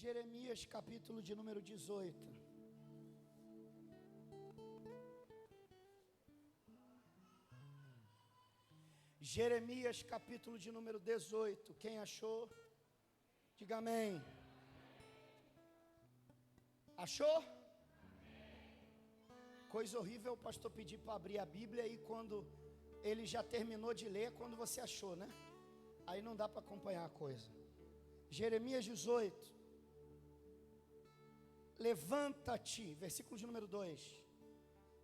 Jeremias capítulo de número 18. Jeremias capítulo de número 18. Quem achou? Diga amém. Achou? Coisa horrível o pastor pedir para abrir a Bíblia e quando ele já terminou de ler, quando você achou, né? Aí não dá para acompanhar a coisa. Jeremias 18. Levanta-te, versículo de número 2.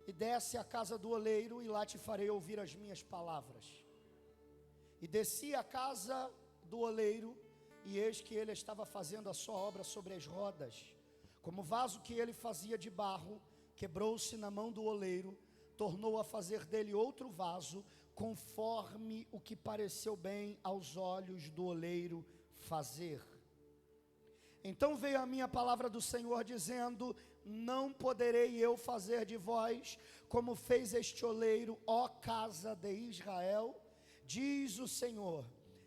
E desce à casa do oleiro, e lá te farei ouvir as minhas palavras. E desci à casa do oleiro, e eis que ele estava fazendo a sua obra sobre as rodas. Como o vaso que ele fazia de barro, quebrou-se na mão do oleiro, tornou a fazer dele outro vaso, conforme o que pareceu bem aos olhos do oleiro fazer. Então veio a minha palavra do Senhor dizendo: não poderei eu fazer de vós como fez este oleiro, ó casa de Israel? Diz o Senhor: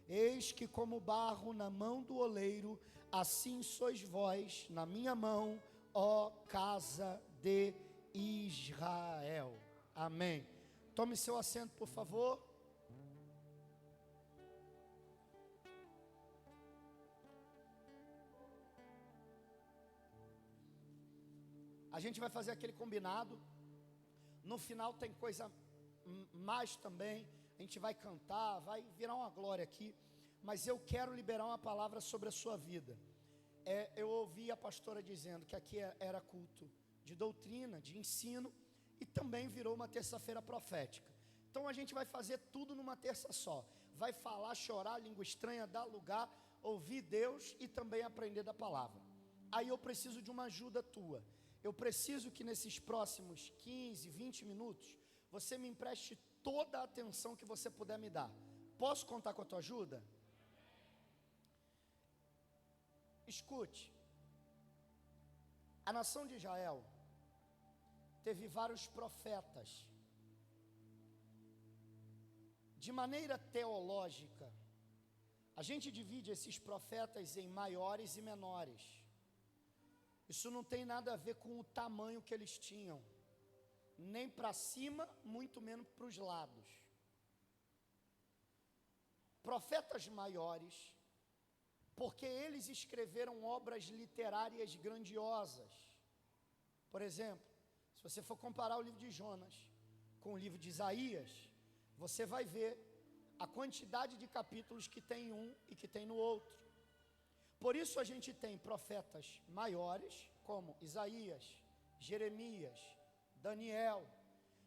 eis que como barro na mão do oleiro, assim sois vós na minha mão, ó casa de Israel. Amém. Tome seu assento, por favor. A gente vai fazer aquele combinado. No final tem coisa mais também. A gente vai cantar, vai virar uma glória aqui. Mas eu quero liberar uma palavra sobre a sua vida. Eu ouvi a pastora dizendo que aqui era culto de doutrina, de ensino, e também virou uma terça-feira profética. Então a gente vai fazer tudo numa terça só. Vai falar, chorar, língua estranha, dar lugar, ouvir Deus e também aprender da palavra. Aí eu preciso de uma ajuda tua. Eu preciso que nesses próximos 15, 20 minutos, você me empreste toda a atenção que você puder me dar. Posso contar com a tua ajuda? Escute. A nação de Israel teve vários profetas. De maneira teológica, a gente divide esses profetas em maiores e menores. Isso não tem nada a ver com o tamanho que eles tinham, nem para cima, muito menos para os lados. Profetas maiores, porque eles escreveram obras literárias grandiosas. Por exemplo, se você for comparar o livro de Jonas com o livro de Isaías, você vai ver a quantidade de capítulos que tem em um e que tem no outro. Por isso a gente tem profetas maiores, como Isaías, Jeremias, Daniel,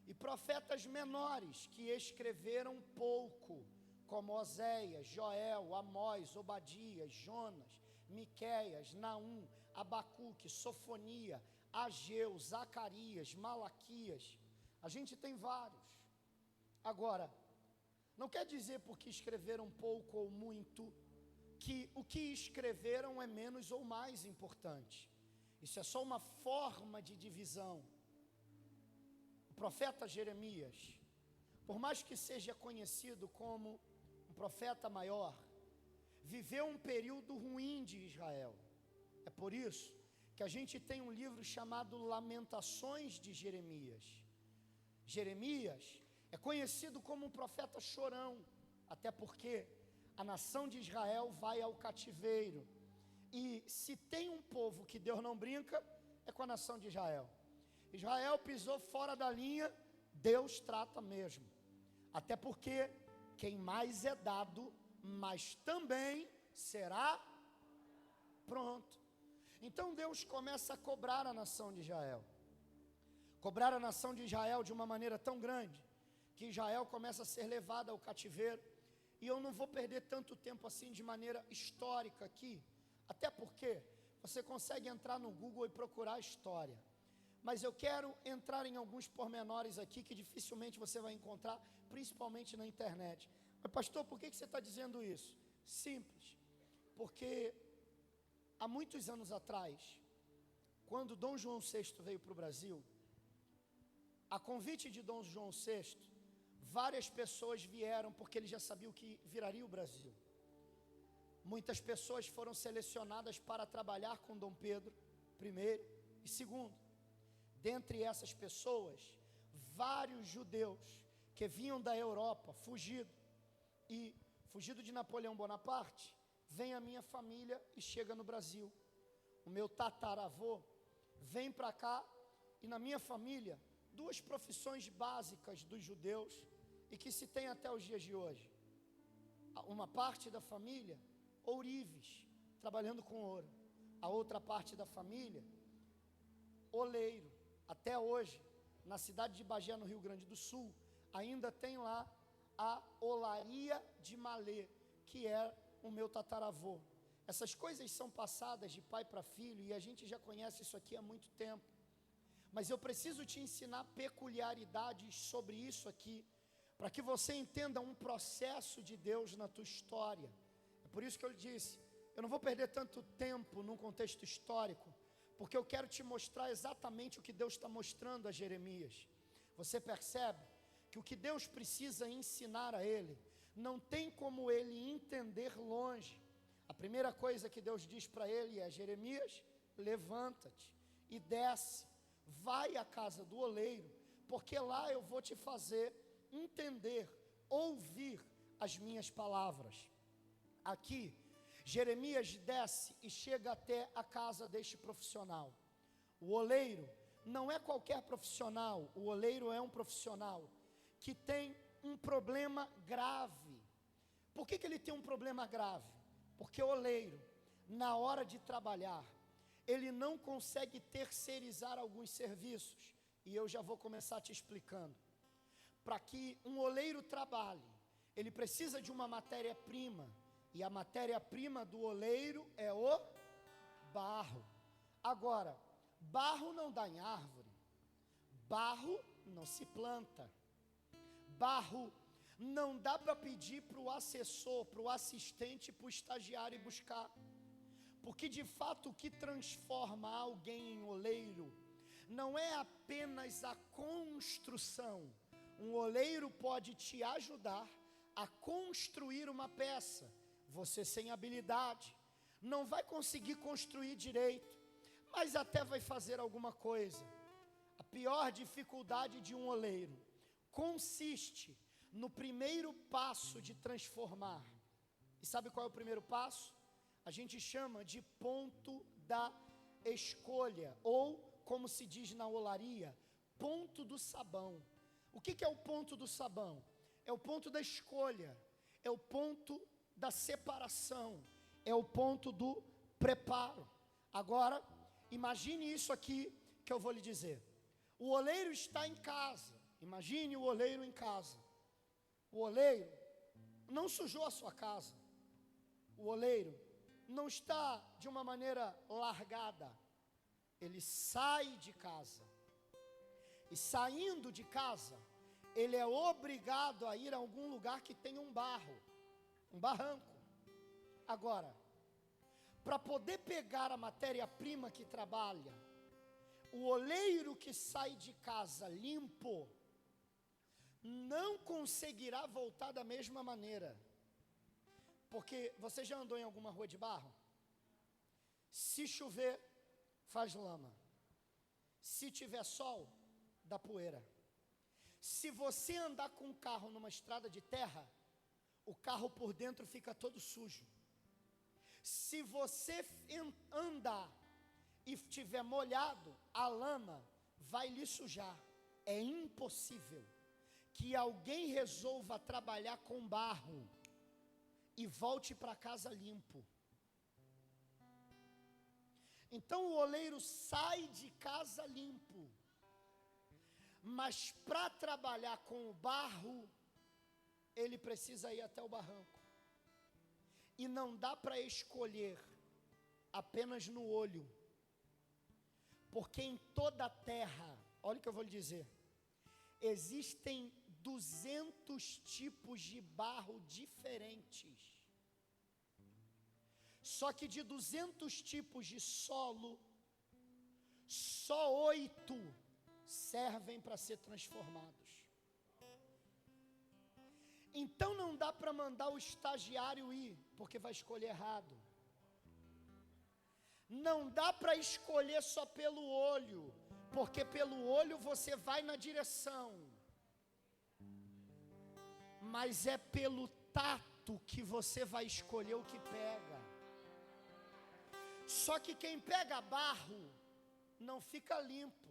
e profetas menores que escreveram pouco, como Oséias, Joel, Amós, Obadias, Jonas, Miqueias, Naum, Abacuque, Sofonia, Ageu, Zacarias, Malaquias. A gente tem vários. Agora, não quer dizer porque escreveram pouco ou muito, que o que escreveram é menos ou mais importante. Isso é só uma forma de divisão. O profeta Jeremias, por mais que seja conhecido como um profeta maior, viveu um período ruim de Israel. É por isso que a gente tem um livro chamado Lamentações de Jeremias. Jeremias é conhecido como um profeta chorão, até porque a nação de Israel vai ao cativeiro. E se tem um povo que Deus não brinca, é com a nação de Israel. Israel pisou fora da linha, Deus trata mesmo. Até porque quem mais é dado, mas também será pronto. Então Deus começa a cobrar a nação de Israel. Cobrar a nação de Israel de uma maneira tão grande, que Israel começa a ser levada ao cativeiro. E eu não vou perder tanto tempo assim de maneira histórica aqui, até porque você consegue entrar no Google e procurar a história. Mas eu quero entrar em alguns pormenores aqui que dificilmente você vai encontrar, principalmente na internet. Mas pastor, por que você está dizendo isso? Simples, porque há muitos anos atrás, quando Dom João VI veio para o Brasil, a convite de Dom João VI, várias pessoas vieram porque ele já sabia o que viraria o Brasil. Muitas pessoas foram selecionadas para trabalhar com Dom Pedro I e II. Dentre essas pessoas, vários judeus que vinham da Europa, fugido de Napoleão Bonaparte, vem a minha família e chega no Brasil. O meu tataravô vem para cá e na minha família, duas profissões básicas dos judeus e que se tem até os dias de hoje. Uma parte da família, ourives, trabalhando com ouro. A outra parte da família, oleiro. Até hoje, na cidade de Bagé, no Rio Grande do Sul, ainda tem lá a olaria de Malê, que é o meu tataravô. Essas coisas são passadas de pai para filho e a gente já conhece isso aqui há muito tempo. Mas eu preciso te ensinar peculiaridades sobre isso aqui, para que você entenda um processo de Deus na tua história. É por isso que eu disse, eu não vou perder tanto tempo num contexto histórico, porque eu quero te mostrar exatamente o que Deus está mostrando a Jeremias. Você percebe que o que Deus precisa ensinar a ele, não tem como ele entender longe. A primeira coisa que Deus diz para ele é: Jeremias, levanta-te e desce, vai à casa do oleiro, porque lá eu vou te fazer entender, ouvir as minhas palavras. Aqui, Jeremias desce e chega até a casa deste profissional. O oleiro não é qualquer profissional, o oleiro é um profissional que tem um problema grave. Por que ele tem um problema grave? Porque o oleiro, na hora de trabalhar, ele não consegue terceirizar alguns serviços. E eu já vou começar te explicando. Para que um oleiro trabalhe, ele precisa de uma matéria-prima. E a matéria-prima do oleiro é o barro. Agora, barro não dá em árvore. Barro não se planta. Barro não dá para pedir para o assessor, para o assistente, para o estagiário ir buscar. Porque de fato o que transforma alguém em oleiro não é apenas a construção. Um oleiro pode te ajudar a construir uma peça. Você sem habilidade não vai conseguir construir direito, mas até vai fazer alguma coisa. A pior dificuldade de um oleiro consiste no primeiro passo de transformar. E sabe qual é o primeiro passo? A gente chama de ponto da escolha, ou, como se diz na olaria, ponto do sabão. O que é o ponto do sabão? É o ponto da escolha, é o ponto da separação, é o ponto do preparo. Agora, imagine isso aqui que eu vou lhe dizer. O oleiro está em casa, imagine o oleiro em casa. O oleiro não sujou a sua casa. O oleiro não está de uma maneira largada. Ele sai de casa. E saindo de casa, ele é obrigado a ir a algum lugar que tenha um barro, um barranco. Agora, para poder pegar a matéria-prima que trabalha, o oleiro que sai de casa limpo, não conseguirá voltar da mesma maneira. Porque você já andou em alguma rua de barro? Se chover, faz lama. Se tiver sol, dá poeira. Se você andar com um carro numa estrada de terra, o carro por dentro fica todo sujo. Se você andar e estiver molhado, a lama vai lhe sujar. É impossível que alguém resolva trabalhar com barro e volte para casa limpo. Então o oleiro sai de casa limpo, mas para trabalhar com o barro, ele precisa ir até o barranco. E não dá para escolher apenas no olho, porque em toda a terra, olha o que eu vou lhe dizer, existem 200 tipos de barro diferentes. Só que de 200 tipos de solo, só 8 servem para ser transformados. Então não dá para mandar o estagiário ir, porque vai escolher errado. Não dá para escolher só pelo olho, porque pelo olho você vai na direção. Mas é pelo tato que você vai escolher o que pega. Só que quem pega barro não fica limpo,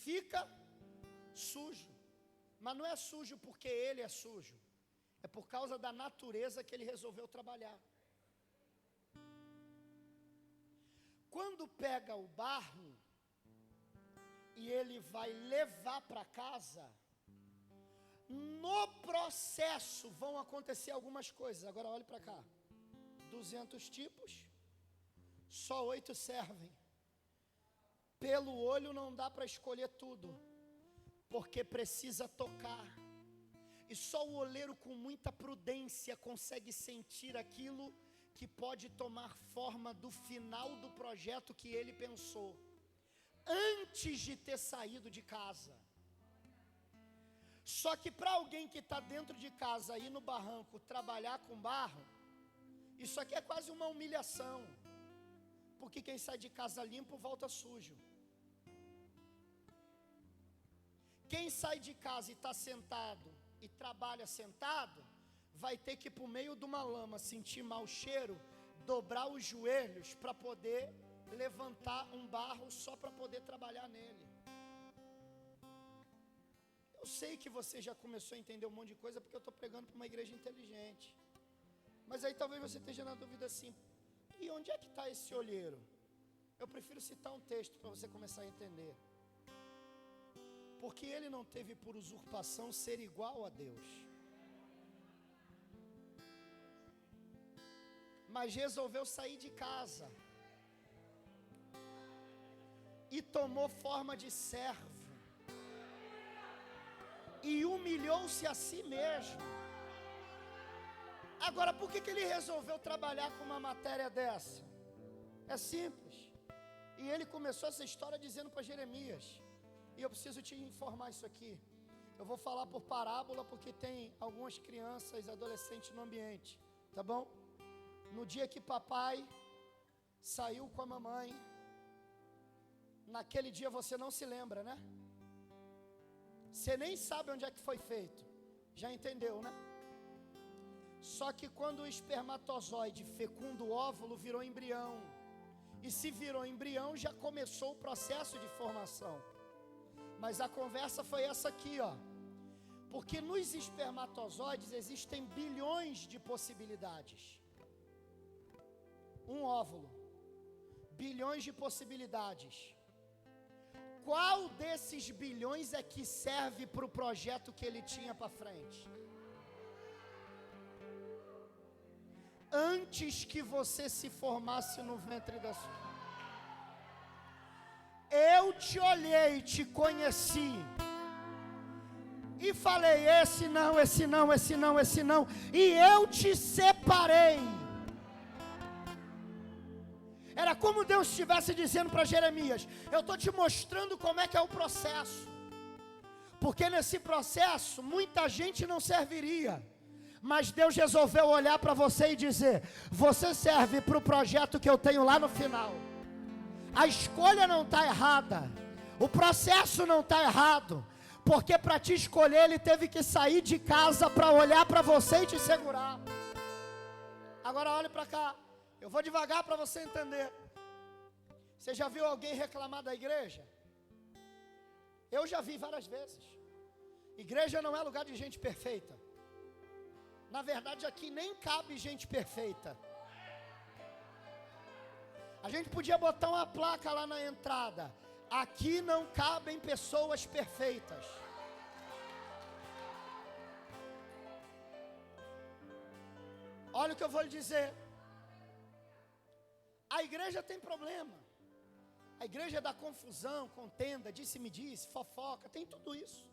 fica sujo. Mas não é sujo porque ele é sujo, é por causa da natureza que ele resolveu trabalhar. Quando pega o barro e ele vai levar para casa, no processo vão acontecer algumas coisas. Agora olhe para cá. 200 tipos, só 8 servem. Pelo olho não dá para escolher tudo, porque precisa tocar. E só o oleiro com muita prudência consegue sentir aquilo que pode tomar forma do final do projeto que ele pensou, antes de ter saído de casa. Só que para alguém que está dentro de casa, ir no barranco, trabalhar com barro, isso aqui é quase uma humilhação, porque quem sai de casa limpo volta sujo. Quem sai de casa e está sentado e trabalha sentado, vai ter que ir para o meio de uma lama, sentir mau cheiro, dobrar os joelhos para poder levantar um barro só para poder trabalhar nele. Eu sei que você já começou a entender um monte de coisa, porque eu estou pregando para uma igreja inteligente. Mas aí talvez você esteja na dúvida assim, e onde é que está esse olheiro? Eu prefiro citar um texto para você começar a entender. Porque ele não teve por usurpação ser igual a Deus, mas resolveu sair de casa e tomou forma de servo e humilhou-se a si mesmo. Agora, por que ele resolveu trabalhar com uma matéria dessa? É simples. E ele começou essa história dizendo para Jeremias, e eu preciso te informar isso aqui. Eu vou falar por parábola, porque tem algumas crianças, adolescentes no ambiente, tá bom? No dia que papai saiu com a mamãe, naquele dia você não se lembra, né? Você nem sabe onde é que foi feito. Já entendeu, né? Só que quando o espermatozoide fecunda o óvulo, virou embrião. E se virou embrião, já começou o processo de formação. Mas a conversa foi essa aqui, ó. Porque nos espermatozoides existem bilhões de possibilidades. Um óvulo, bilhões de possibilidades. Qual desses bilhões é que serve para o projeto que ele tinha para frente? Antes que você se formasse no ventre da sua. Eu te olhei, te conheci e falei, esse não, esse não, esse não, esse não, e eu te separei. Era como Deus estivesse dizendo para Jeremias, eu estou te mostrando como é que é o processo, porque nesse processo muita gente não serviria, mas Deus resolveu olhar para você e dizer, você serve para o projeto que eu tenho lá no final. A escolha não está errada, o processo não está errado, porque para te escolher ele teve que sair de casa para olhar para você e te segurar. Agora olhe para cá, eu vou devagar para você entender. Você já viu alguém reclamar da igreja? Eu já vi várias vezes. Igreja não é lugar de gente perfeita. Na verdade aqui nem cabe gente perfeita. A gente podia botar uma placa lá na entrada, aqui não cabem pessoas perfeitas. Olha o que eu vou lhe dizer. A igreja tem problema. A igreja é da confusão, contenda, disse-me disse, fofoca, tem tudo isso.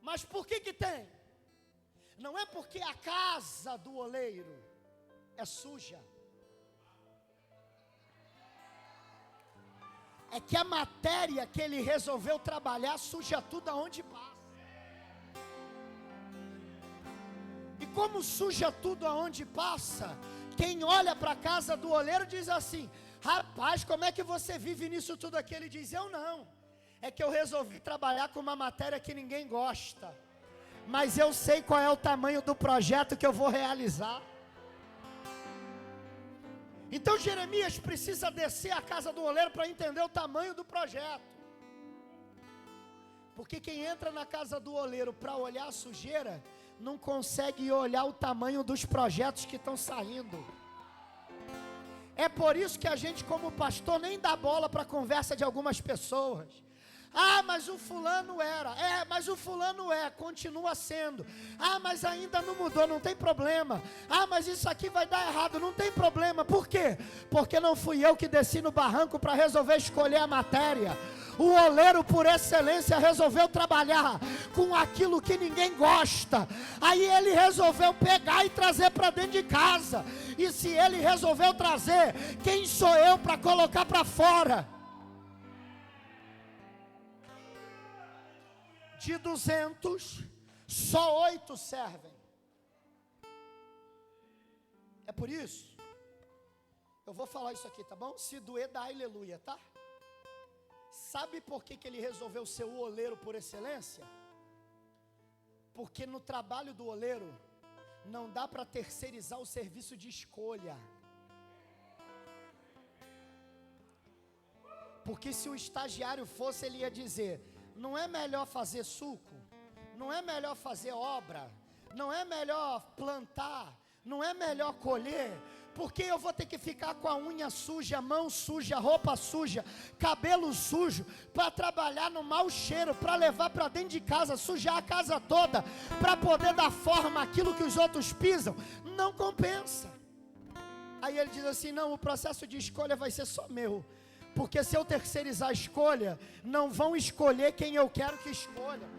Mas por que tem? Não é porque a casa do oleiro é suja. É que a matéria que ele resolveu trabalhar suja tudo aonde passa. como suja tudo aonde passa, quem olha para a casa do oleiro diz assim: rapaz, como é que você vive nisso tudo aqui? Ele diz: eu não, é que eu resolvi trabalhar com uma matéria que ninguém gosta, mas eu sei qual é o tamanho do projeto que eu vou realizar. Então Jeremias precisa descer à casa do oleiro para entender o tamanho do projeto. Porque quem entra na casa do oleiro para olhar a sujeira, não consegue olhar o tamanho dos projetos que estão saindo. É por isso que a gente, como pastor, nem dá bola para a conversa de algumas pessoas. Ah, mas o fulano era. Mas o fulano continua sendo. Ah, mas ainda não mudou, não tem problema. Ah, mas isso aqui vai dar errado, não tem problema. Por quê? Porque não fui eu que desci no barranco para resolver escolher a matéria. O oleiro por excelência resolveu trabalhar com aquilo que ninguém gosta. Aí ele resolveu pegar e trazer para dentro de casa. E se ele resolveu trazer, quem sou eu para colocar para fora? De 200, só 8 servem. É por isso, eu vou falar isso aqui, tá bom? Se doer, dá aleluia, tá? Sabe por que ele resolveu ser o oleiro por excelência? Porque no trabalho do oleiro, não dá para terceirizar o serviço de escolha. Porque se o estagiário fosse, ele ia dizer: não é melhor fazer suco? Não é melhor fazer obra? Não é melhor plantar? Não é melhor colher? Porque eu vou ter que ficar com a unha suja, mão suja, roupa suja, cabelo sujo, para trabalhar no mau cheiro, para levar para dentro de casa, sujar a casa toda, para poder dar forma àquilo que os outros pisam? Não compensa. Aí ele diz assim: não, o processo de escolha vai ser só meu. Porque se eu terceirizar a escolha, não vão escolher quem eu quero que escolha.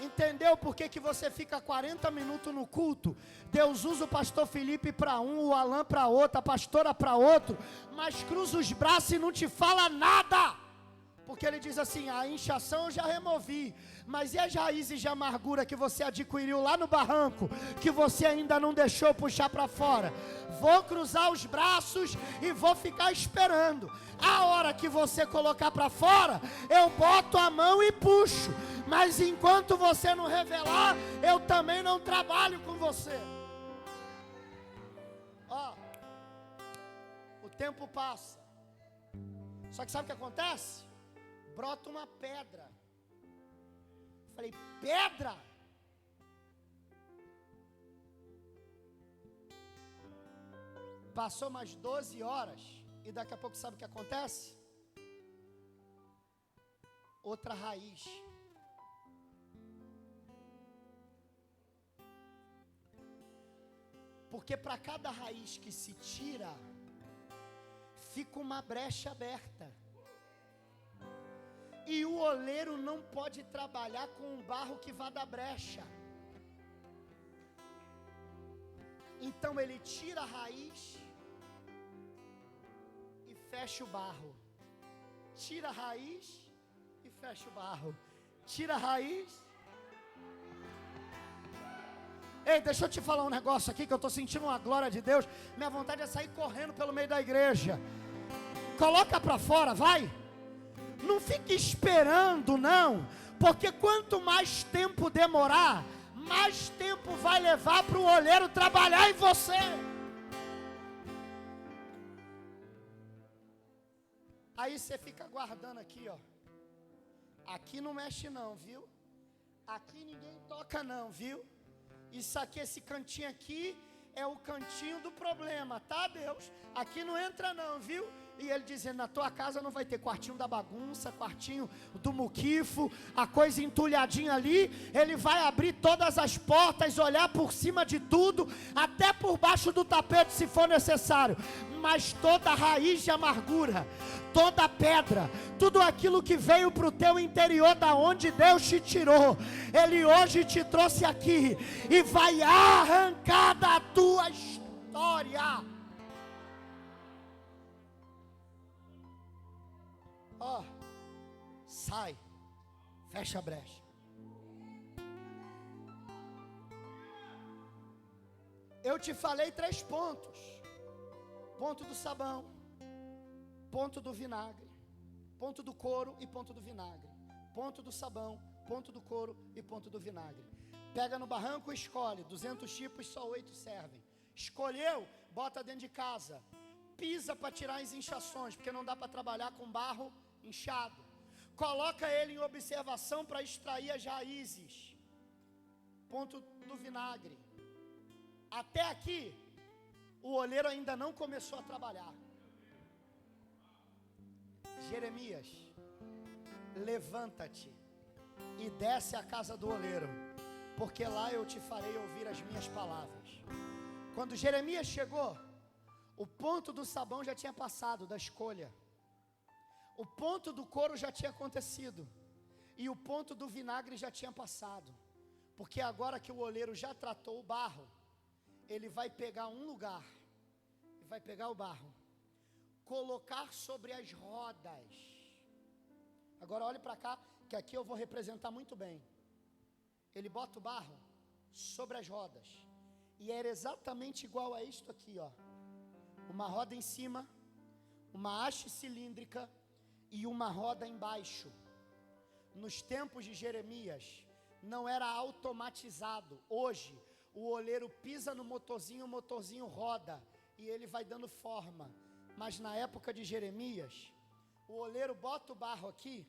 Entendeu por que você fica 40 minutos no culto? Deus usa o pastor Felipe para um, o Alan para outro, a pastora para outro, mas cruza os braços e não te fala nada. Porque ele diz assim: a inchação eu já removi, mas e as raízes de amargura que você adquiriu lá no barranco, que você ainda não deixou puxar para fora? Vou cruzar os braços e vou ficar esperando. A hora que você colocar para fora, eu boto a mão e puxo. Mas enquanto você não revelar, eu também não trabalho com você. Ó, o tempo passa. Só que sabe o que acontece? Brota uma pedra. Falei: pedra? Passou mais 12 horas. E daqui a pouco sabe o que acontece? Outra raiz. Porque para cada raiz que se tira, fica uma brecha aberta. E o oleiro não pode trabalhar com um barro que vá da brecha. Então ele tira a raiz e fecha o barro. Tira a raiz e fecha o barro. Tira a raiz. Ei, deixa eu te falar um negócio aqui, que eu estou sentindo uma glória de Deus. Minha vontade é sair correndo pelo meio da igreja. Coloca para fora, vai. Não fique esperando, não. Porque quanto mais tempo demorar, mais tempo vai levar para o oleiro trabalhar em você. Aí você fica guardando aqui, ó. Aqui não mexe não, viu? Aqui ninguém toca não, viu? Isso aqui, esse cantinho aqui, é o cantinho do problema, tá, Deus? Aqui não entra não, viu? E ele dizendo: na tua casa não vai ter quartinho da bagunça, quartinho do muquifo, a coisa entulhadinha ali. Ele vai abrir todas as portas, olhar por cima de tudo, até por baixo do tapete se for necessário. Mas toda raiz de amargura, toda pedra, tudo aquilo que veio para o teu interior, da onde Deus te tirou, Ele hoje te trouxe aqui e vai arrancar da tua história. Ó, sai, fecha a brecha. Eu te falei 3 pontos: ponto do sabão, ponto do vinagre, ponto do couro e ponto do vinagre. Ponto do sabão, ponto do couro e ponto do vinagre. Pega no barranco e escolhe. 200 tipos, só 8 servem. Escolheu, bota dentro de casa. Pisa para tirar as inchações, porque não dá para trabalhar com barro inchado. Coloca ele em observação para extrair as raízes. Ponto do vinagre. Até aqui, o oleiro ainda não começou a trabalhar. Jeremias, levanta-te e desce à casa do oleiro, porque lá eu te farei ouvir as minhas palavras. Quando Jeremias chegou, o ponto do sabão já tinha passado da escolha. O ponto do couro já tinha acontecido. E o ponto do vinagre já tinha passado. Porque agora que o oleiro já tratou o barro, ele vai pegar um lugar, e vai pegar o barro, colocar sobre as rodas. Agora olhe para cá, que aqui eu vou representar muito bem. Ele bota o barro sobre as rodas. E era exatamente igual a isto aqui, ó. Uma roda em cima, uma haste cilíndrica e uma roda embaixo. Nos tempos de Jeremias, não era automatizado. Hoje, o oleiro pisa no motorzinho, o motorzinho roda e ele vai dando forma. Mas na época de Jeremias, o oleiro bota o barro aqui,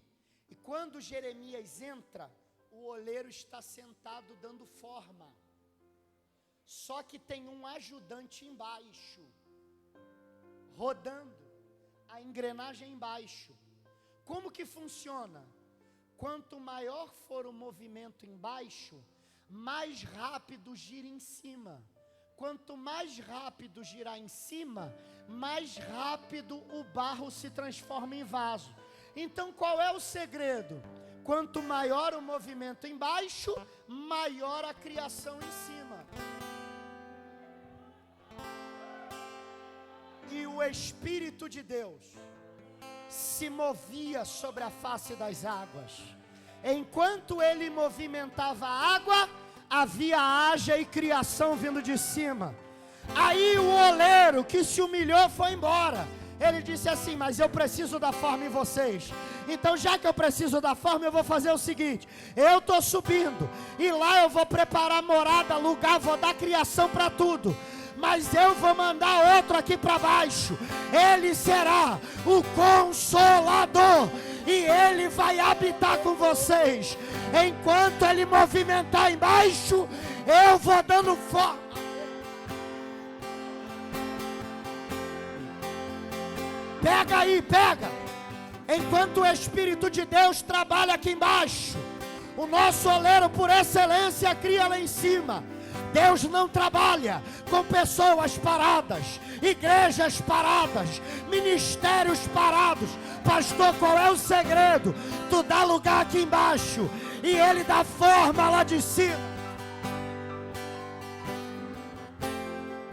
e quando Jeremias entra, o oleiro está sentado dando forma. Só que tem um ajudante embaixo, rodando, a engrenagem embaixo. Como que funciona? Quanto maior for o movimento embaixo, mais rápido gira em cima. Quanto mais rápido girar em cima, mais rápido o barro se transforma em vaso. Então qual é o segredo? Quanto maior o movimento embaixo, maior a criação em cima. E o Espírito de Deus se movia sobre a face das águas. Enquanto ele movimentava a água, havia haja e criação vindo de cima. Aí o oleiro que se humilhou foi embora. Ele disse assim: mas eu preciso dar forma em vocês. Então já que eu preciso dar forma, eu vou fazer o seguinte: eu estou subindo, e lá eu vou preparar morada, lugar, vou dar criação para tudo. Mas eu vou mandar outro aqui para baixo. Ele será o Consolador, e ele vai habitar com vocês. Enquanto ele movimentar embaixo, eu vou dando forma. Pega aí, pega. Enquanto o Espírito de Deus trabalha aqui embaixo, o nosso oleiro por excelência cria lá em cima. Deus não trabalha com pessoas paradas, igrejas paradas, ministérios parados. Pastor, qual é o segredo? Tu dá lugar aqui embaixo e ele dá forma lá de cima.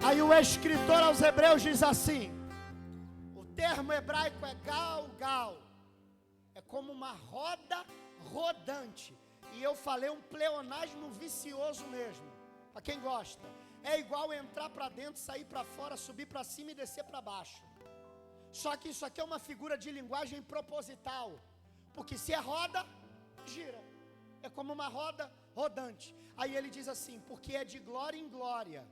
Aí o escritor aos Hebreus diz assim: o termo hebraico é galgal, é como uma roda rodante. E eu falei um pleonasmo vicioso mesmo. Para quem gosta, é igual entrar para dentro, sair para fora, subir para cima e descer para baixo. Só que isso aqui é uma figura de linguagem proposital, porque se é roda, gira. É como uma roda rodante. Aí ele diz assim: porque é de glória em glória.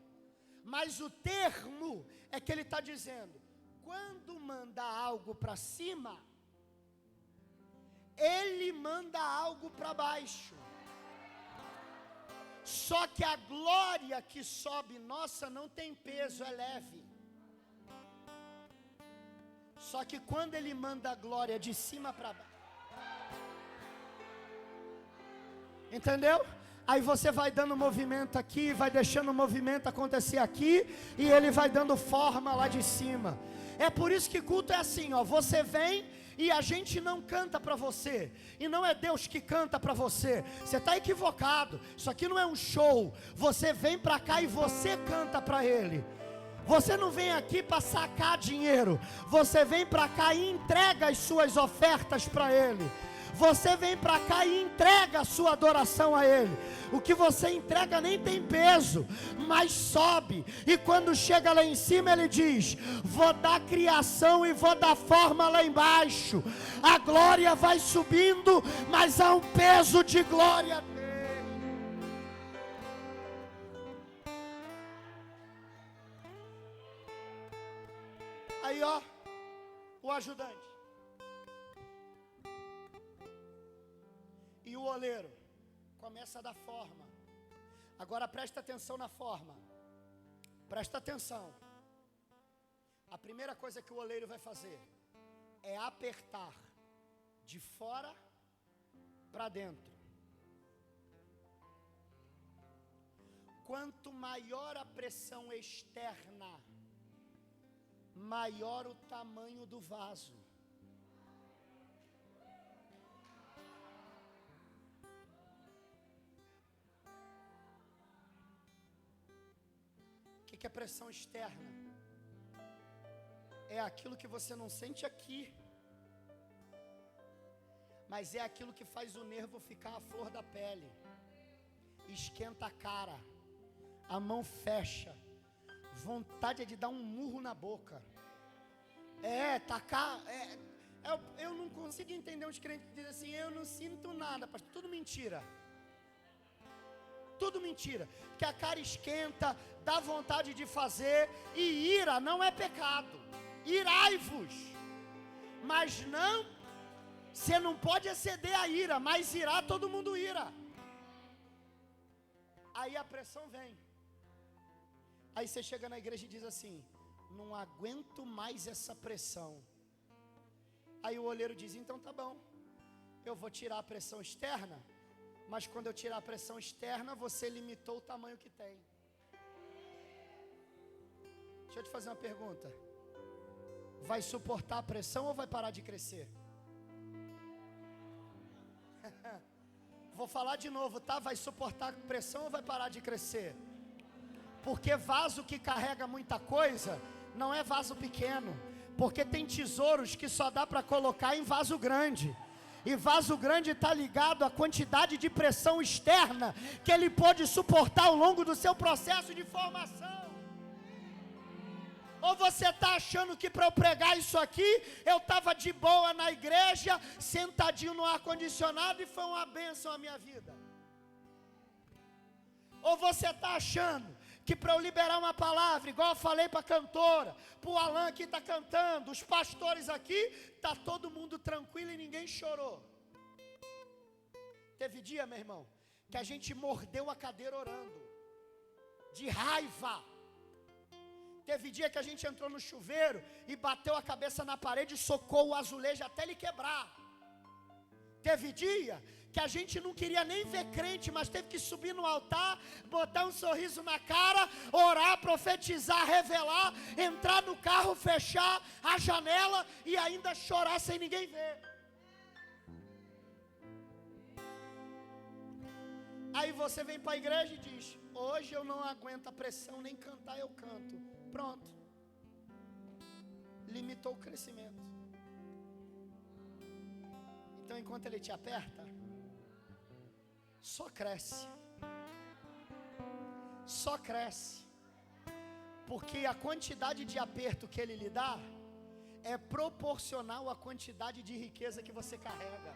Mas o termo é que ele está dizendo: quando manda algo para cima, ele manda algo para baixo. Só que a glória que sobe nossa não tem peso, é leve. Só que quando ele manda a glória de cima para baixo, entendeu? Aí você vai dando movimento aqui, vai deixando o movimento acontecer aqui, e ele vai dando forma lá de cima. É por isso que culto é assim, ó. Você vem e a gente não canta para você, e não é Deus que canta para você. Você está equivocado. Isso aqui não é um show. Você vem para cá e você canta para Ele. Você não vem aqui para sacar dinheiro. Você vem para cá e entrega as suas ofertas para Ele. você vem para cá e entrega a sua adoração a Ele. O que você entrega nem tem peso, mas sobe. E quando chega lá em cima, Ele diz: vou dar criação e vou dar forma lá embaixo. A glória vai subindo, mas há um peso de glória. Aí, ó, o ajudante e o oleiro começa a dar forma. Agora presta atenção na forma. Presta atenção. A primeira coisa que o oleiro vai fazer é apertar de fora para dentro. Quanto maior a pressão externa, maior o tamanho do vaso. O que é pressão externa? É aquilo que você não sente aqui, mas é aquilo que faz o nervo ficar à flor da pele. Esquenta a cara, a mão fecha, vontade é de dar um murro na boca. Tacar. Eu não consigo entender uns crentes que dizem assim: eu não sinto nada, pastor. Tudo mentira. Tudo mentira. Que a cara esquenta, dá vontade de fazer. E ira não é pecado. Irai-vos. Mas não, você não pode exceder a ira, mas irar todo mundo ira. Aí a pressão vem. Aí você chega na igreja e diz assim: não aguento mais essa pressão. Aí o oleiro diz: então tá bom, eu vou tirar a pressão externa, mas quando eu tirar a pressão externa, você limitou o tamanho que tem. Deixa eu te fazer uma pergunta: vai suportar a pressão ou vai parar de crescer? Vou falar de novo, tá? Vai suportar a pressão ou vai parar de crescer? Porque vaso que carrega muita coisa não é vaso pequeno. Porque tem tesouros que só dá para colocar em vaso grande. E vaso grande está ligado à quantidade de pressão externa que ele pode suportar ao longo do seu processo de formação. Ou você está achando que para eu pregar isso aqui, eu estava de boa na igreja, sentadinho no ar-condicionado e foi uma bênção a minha vida? Ou você está achando que para eu liberar uma palavra, igual eu falei para a cantora, para o Alan que está cantando, os pastores aqui, está todo mundo tranquilo e ninguém chorou? Teve dia, meu irmão, que a gente mordeu a cadeira orando, de raiva. Teve dia que a gente entrou no chuveiro e bateu a cabeça na parede e socou o azulejo até ele quebrar. Teve dia que a gente não queria nem ver crente, mas teve que subir no altar, botar um sorriso na cara, orar, profetizar, revelar, entrar no carro, fechar a janela e ainda chorar sem ninguém ver. Aí você vem para a igreja e diz: hoje eu não aguento a pressão, nem cantar eu canto. Pronto. Limitou o crescimento. Então enquanto ele te aperta, só cresce. Só cresce. Porque a quantidade de aperto que ele lhe dá é proporcional à quantidade de riqueza que você carrega.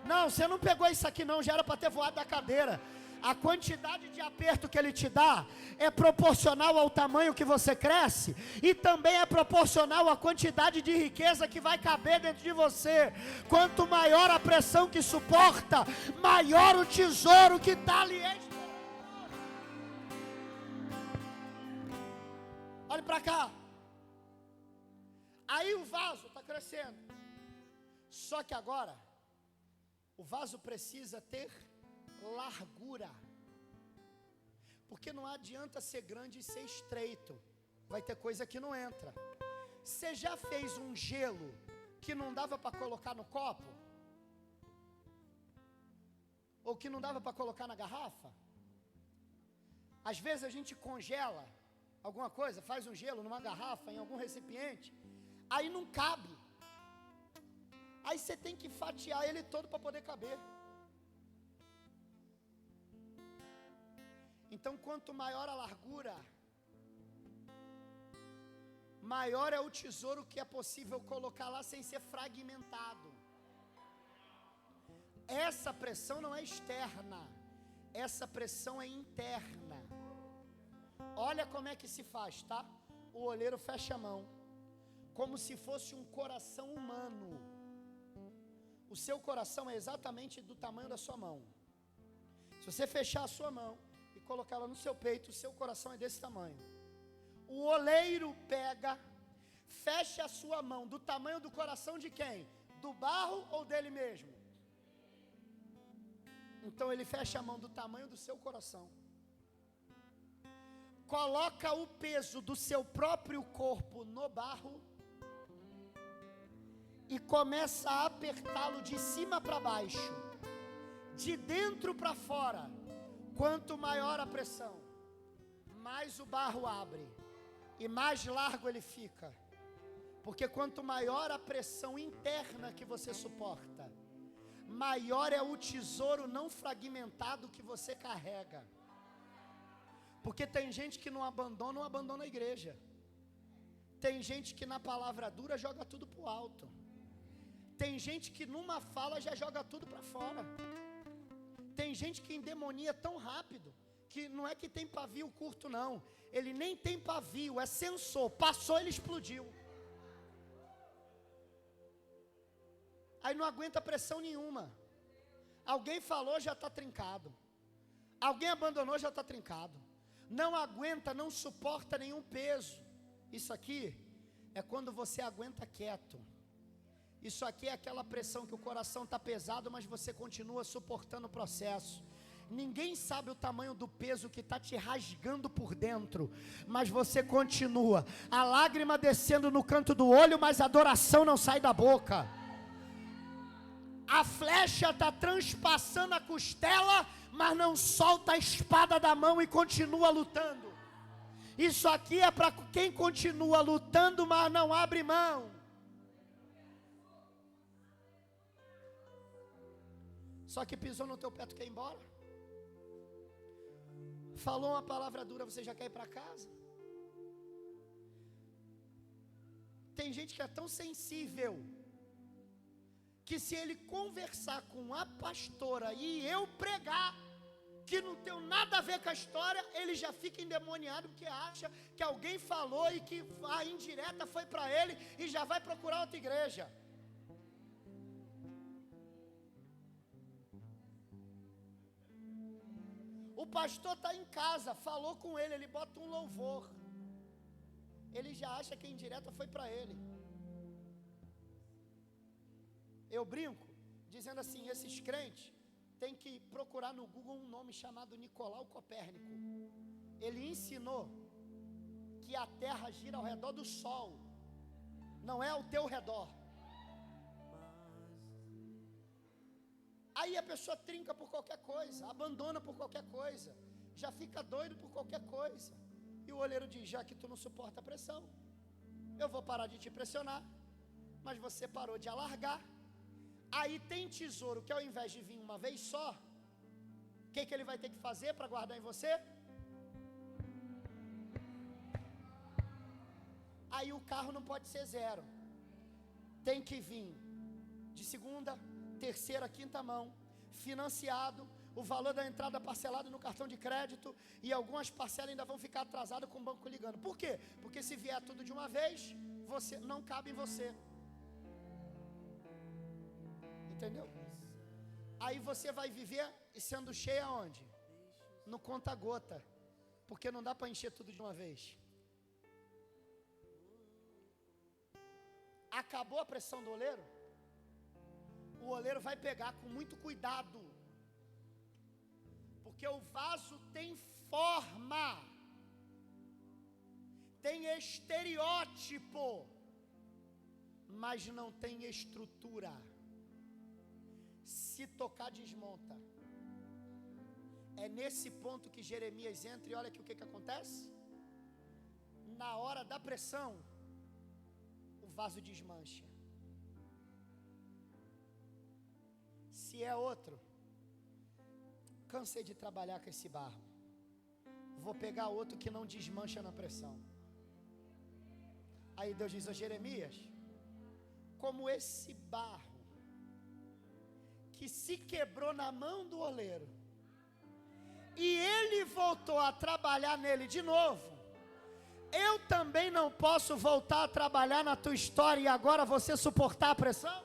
Não, você não pegou isso aqui não, já era para ter voado da cadeira. A quantidade de aperto que ele te dá é proporcional ao tamanho que você cresce, e também é proporcional à quantidade de riqueza que vai caber dentro de você. Quanto maior a pressão que suporta, maior o tesouro que está ali. Olhe para cá. Aí o vaso está crescendo. Só que agora o vaso precisa ter largura. Porque não adianta ser grande e ser estreito. Vai ter coisa que não entra. Você já fez um gelo que não dava para colocar no copo? Ou que não dava para colocar na garrafa? Às vezes a gente congela alguma coisa, faz um gelo numa garrafa, em algum recipiente, aí não cabe. Aí você tem que fatiar ele todo para poder caber. Então, quanto maior a largura, maior é o tesouro que é possível colocar lá sem ser fragmentado. Essa pressão não é externa, essa pressão é interna. Olha como é que se faz, tá? O oleiro fecha a mão, como se fosse um coração humano. O seu coração é exatamente do tamanho da sua mão. Se você fechar a sua mão e colocá-la no seu peito, o seu coração é desse tamanho. O oleiro pega, fecha a sua mão do tamanho do coração de quem? Do barro ou dele mesmo? Então ele fecha a mão do tamanho do seu coração. Coloca o peso do seu próprio corpo no barro e começa a apertá-lo de cima para baixo, de dentro para fora. Quanto maior a pressão, mais o barro abre e mais largo ele fica. Porque quanto maior a pressão interna que você suporta, maior é o tesouro não fragmentado que você carrega. Porque tem gente que não abandona a igreja. Tem gente que na palavra dura joga tudo para o alto. Tem gente que numa fala já joga tudo para fora. Tem gente que endemonia tão rápido, que não é que tem pavio curto não. Ele nem tem pavio, é sensor. Passou, ele explodiu. Aí não aguenta pressão nenhuma. Alguém falou, já está trincado. Alguém abandonou, já está trincado. Não aguenta, não suporta nenhum peso. Isso aqui é quando você aguenta quieto. Isso aqui é aquela pressão que o coração está pesado, mas você continua suportando o processo. Ninguém sabe o tamanho do peso que está te rasgando por dentro, mas você continua. A lágrima descendo no canto do olho, mas a adoração não sai da boca. A flecha está transpassando a costela, mas não solta a espada da mão e continua lutando. Isso aqui é para quem continua lutando, mas não abre mão. Só que pisou no teu pé, tu quer ir embora? Falou uma palavra dura, você já quer ir para casa? Tem gente que é tão sensível, que se ele conversar com a pastora e eu pregar, que não tem nada a ver com a história, ele já fica endemoniado, porque acha que alguém falou e que a indireta foi para ele e já vai procurar outra igreja. O pastor está em casa, falou com ele, ele bota um louvor, ele já acha que a indireta foi para ele. Eu brinco, dizendo assim, esses crentes têm que procurar no Google um nome chamado Nicolau Copérnico. Ele ensinou que a terra gira ao redor do sol, não é ao teu redor. Aí a pessoa trinca por qualquer coisa, abandona por qualquer coisa, já fica doido por qualquer coisa. E o oleiro diz, já que tu não suporta a pressão, eu vou parar de te pressionar, mas você parou de alargar. Aí tem tesouro que ao invés de vir uma vez só, o que ele vai ter que fazer para guardar em você? Aí o carro não pode ser zero, tem que vir de segunda, terceira, quinta mão, financiado, o valor da entrada parcelado no cartão de crédito, e algumas parcelas ainda vão ficar atrasadas com o banco ligando. Por quê? Porque se vier tudo de uma vez, você não cabe em você. Entendeu? Aí você vai viver sendo cheio aonde? No conta-gota, porque não dá para encher tudo de uma vez. Acabou a pressão do oleiro? O oleiro vai pegar com muito cuidado, porque o vaso tem forma, tem estereótipo, mas não tem estrutura. Se tocar, desmonta. É nesse ponto que Jeremias entra e olha aqui o que acontece. Na hora da pressão, o vaso desmancha. Se é outro, cansei de trabalhar com esse barro, vou pegar outro que não desmancha na pressão. Aí Deus diz a Jeremias, como esse barro que se quebrou na mão do oleiro e ele voltou a trabalhar nele de novo, eu também não posso voltar a trabalhar na tua história e agora você suportar a pressão?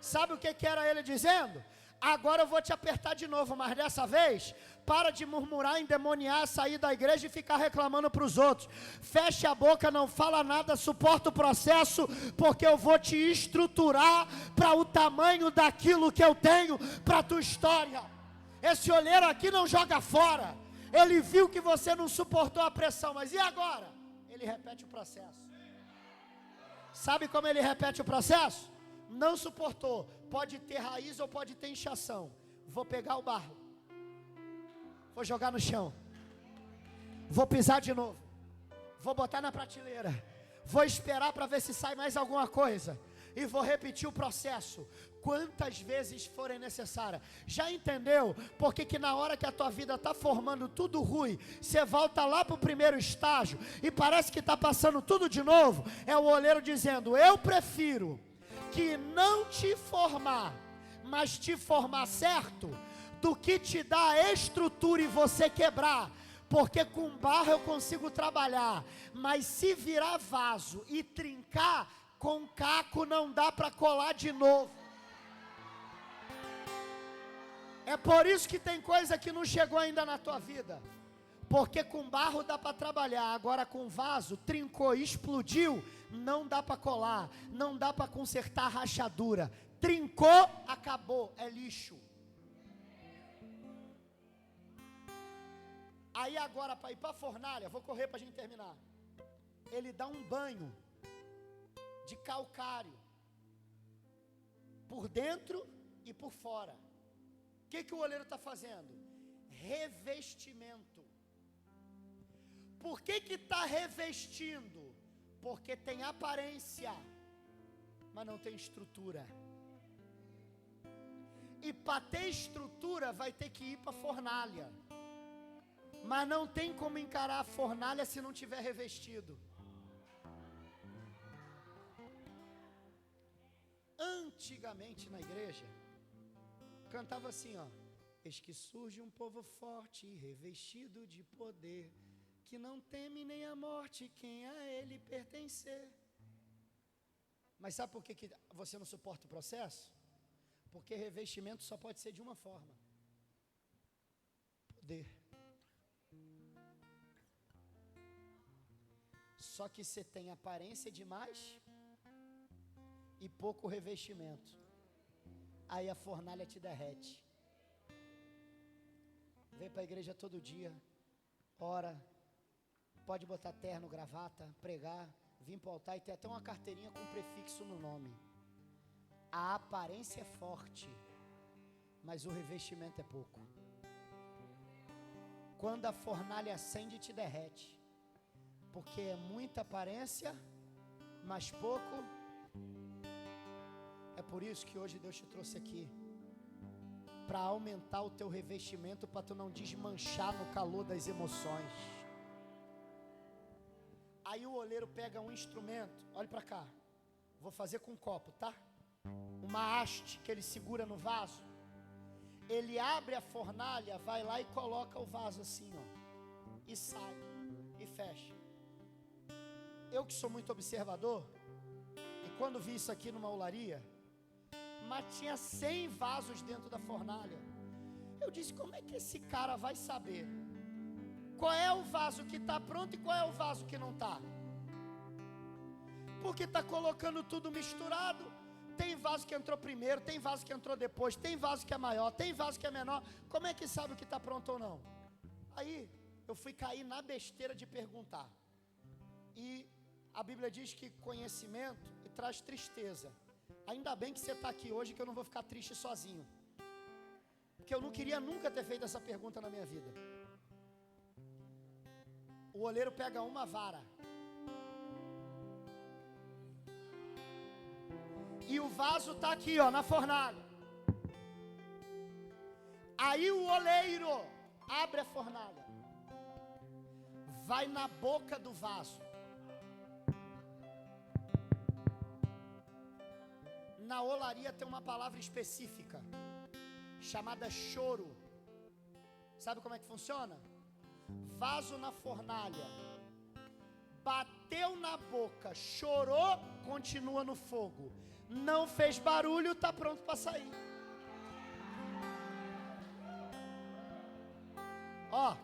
Sabe o que era ele dizendo? Agora eu vou te apertar de novo, mas dessa vez, para de murmurar, endemoniar, sair da igreja e ficar reclamando para os outros. Feche a boca, não fala nada, suporta o processo, porque eu vou te estruturar para o tamanho daquilo que eu tenho para a tua história. Esse olheiro aqui não joga fora. Ele viu que você não suportou a pressão, mas e agora? Ele repete o processo. Sabe como ele repete o processo? Não suportou, pode ter raiz ou pode ter inchação. Vou pegar o barro, vou jogar no chão, vou pisar de novo, vou botar na prateleira, vou esperar para ver se sai mais alguma coisa, e vou repetir o processo quantas vezes forem necessárias. Já entendeu porque que na hora que a tua vida está formando tudo ruim, você volta lá para o primeiro estágio e parece que está passando tudo de novo? É o oleiro dizendo, eu prefiro que não te formar, mas te formar certo, do que te dar a estrutura e você quebrar, porque com barro eu consigo trabalhar, mas se virar vaso e trincar, com caco não dá para colar de novo. É por isso que tem coisa que não chegou ainda na tua vida, porque com barro dá para trabalhar, agora com vaso, trincou, explodiu, não dá para colar, não dá para consertar a rachadura, trincou, acabou, é lixo. Aí agora para ir para a fornalha, vou correr para a gente terminar, ele dá um banho de calcário, por dentro e por fora. O que o oleiro está fazendo? Revestimento. Por que está revestindo? Porque tem aparência, mas não tem estrutura. E para ter estrutura vai ter que ir para a fornalha. Mas não tem como encarar a fornalha se não tiver revestido. Antigamente na igreja, cantava assim, ó. Eis que surge um povo forte, revestido de poder, que não teme nem a morte, quem a ele pertencer. Mas sabe por que você não suporta o processo? Porque revestimento só pode ser de uma forma: poder. Só que você tem aparência demais e pouco revestimento. Aí a fornalha te derrete. Vem para a igreja todo dia, ora, pode botar terno, gravata, pregar, vir para o altar e ter até uma carteirinha com prefixo no nome. A aparência é forte, mas o revestimento é pouco. Quando a fornalha acende, te derrete, porque é muita aparência, mas pouco. É por isso que hoje Deus te trouxe aqui, para aumentar o teu revestimento, para tu não desmanchar no calor das emoções. Aí o oleiro pega um instrumento, olha para cá, vou fazer com um copo, tá? Uma haste que ele segura no vaso. Ele abre a fornalha, vai lá e coloca o vaso assim, ó, e sai, e fecha. Eu que sou muito observador, e quando vi isso aqui numa olaria, mas tinha 100 vasos dentro da fornalha. Eu disse, como é que esse cara vai saber qual é o vaso que está pronto e qual é o vaso que não está? Porque está colocando tudo misturado. Tem vaso que entrou primeiro, tem vaso que entrou depois, tem vaso que é maior, tem vaso que é menor. Como é que sabe o que está pronto ou não? Aí eu fui cair na besteira de perguntar. E a Bíblia diz que conhecimento traz tristeza. Ainda bem que você está aqui hoje, que eu não vou ficar triste sozinho, porque eu não queria nunca ter feito essa pergunta na minha vida. O oleiro pega uma vara e o vaso está aqui, ó, na fornalha. Aí o oleiro abre a fornalha, vai na boca do vaso. Na olaria tem uma palavra específica, chamada choro. Sabe como é que funciona? Vaso na fornalha, bateu na boca, chorou, continua no fogo. Não fez barulho, está pronto para sair. Ó.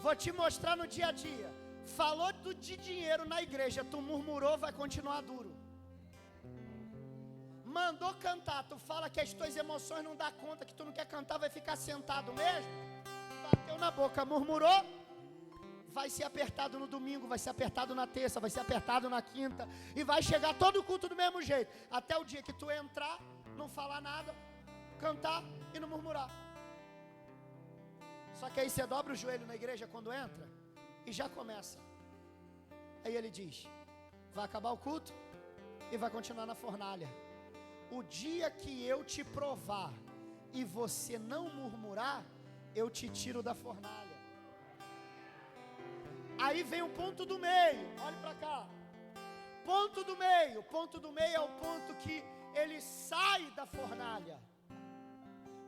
Vou te mostrar no dia a dia. Falou de dinheiro na igreja, tu murmurou, vai continuar duro. Mandou cantar, tu fala que as tuas emoções não dá conta, que tu não quer cantar, vai ficar sentado mesmo. Bateu na boca, murmurou, vai ser apertado no domingo, vai ser apertado na terça, vai ser apertado na quinta, e vai chegar todo o culto do mesmo jeito, até o dia que tu entrar, não falar nada, cantar e não murmurar. Só que aí você dobra o joelho na igreja quando entra e já começa. Aí ele diz: vai acabar o culto e vai continuar na fornalha. O dia que eu te provar e você não murmurar, eu te tiro da fornalha. Aí vem o ponto do meio. Olhe para cá. Ponto do meio. Ponto do meio é o ponto que ele sai da fornalha.